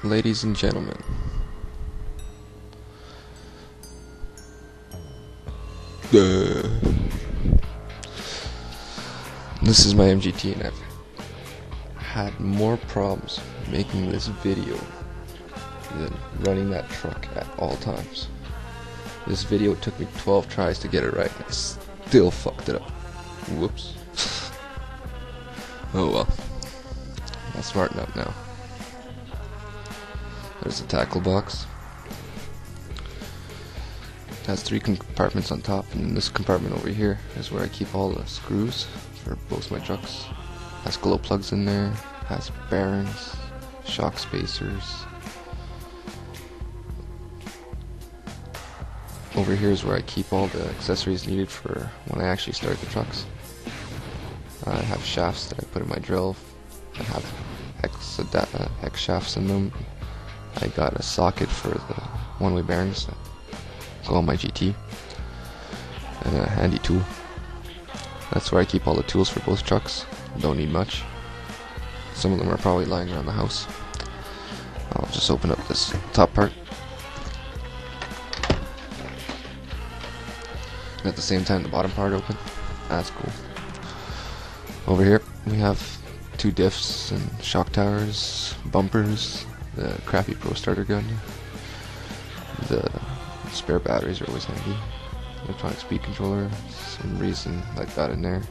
Ladies and gentlemen, this is my MGT, and I've had more problems making this video than running that truck at all times. This video took me 12 tries to get it right, and I still fucked it up. Whoops. Oh well. I'll smarten up now. There's the tackle box. It has 3 compartments on top, and this compartment over here is where I keep all the screws for both my trucks. Has glow plugs in there, has bearings, shock spacers. Over here is where I keep all the accessories needed for when I actually start the trucks. I have shafts that I put in my drill that have hex shafts in them. I got a socket for the one-way bearings that go on my GT, and a handy tool. That's where I keep all the tools for both trucks. Don't need much. Some of them are probably lying around the house. I'll just open up this top part. And at the same time, the bottom part open. That's cool. Over here, we have 2 diffs and shock towers, bumpers, the crappy Pro Starter gun. The spare batteries are always handy. Electronic speed controller, some reason like that in there.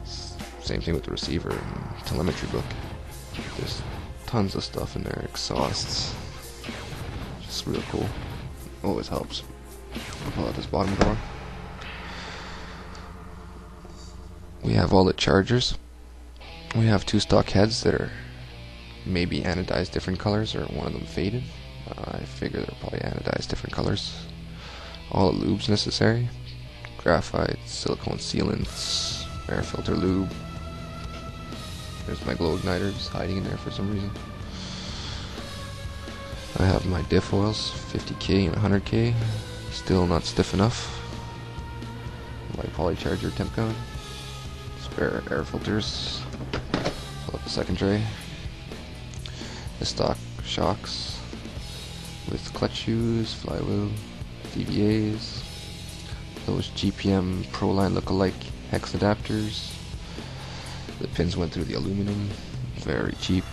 Same thing with the receiver and telemetry book. There's tons of stuff in there. Exhausts. Just real cool. Always helps. I'll pull out this bottom drawer. We have all the chargers. We have 2 stock heads that are maybe anodized different colors, or one of them faded. I figure they're probably anodized different colors. All the lubes necessary: graphite, silicone sealants, air filter lube. There's my glow igniter just hiding in there for some reason. I have my diff oils, 50K and 100K, still not stiff enough. My polycharger temp gun, spare air filters. Pull up the second tray. The stock shocks with clutch shoes, flywheel, DVAs, those GPM Proline look-alike hex adapters. The pins went through the aluminum, very cheap.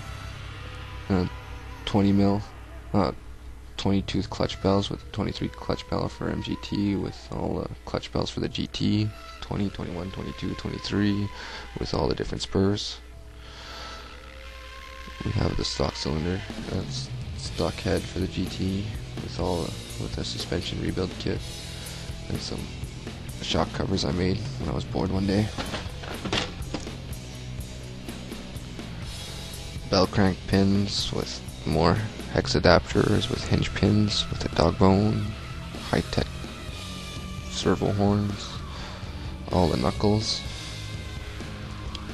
20 tooth clutch bells with 23 clutch bell for MGT, with all the clutch bells for the GT, 20, 21, 22, 23, with all the different spurs. We have the stock cylinder, that's stock head for the GT, with the suspension rebuild kit, and some shock covers I made when I was bored one day. Bell crank pins with more hex adapters with hinge pins with a dog bone, high-tech servo horns, all the knuckles,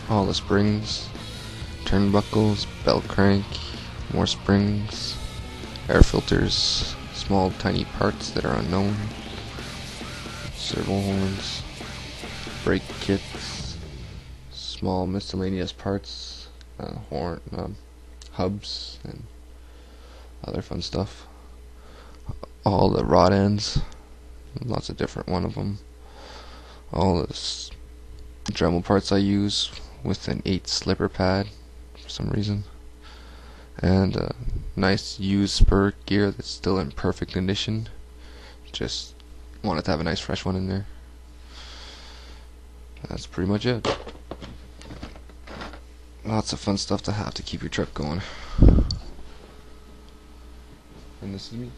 all the springs, turnbuckles, bell crank, more springs, air filters, small tiny parts that are unknown, servo horns, brake kits, small miscellaneous parts, hubs, and other fun stuff. All the rod ends, lots of different one of them. All the Dremel parts I use with an 8 slipper pad for some reason, and a nice used spur gear that's still in perfect condition. Just wanted to have a nice fresh one in there. That's pretty much it. Lots of fun stuff to have to keep your truck going. And this is me.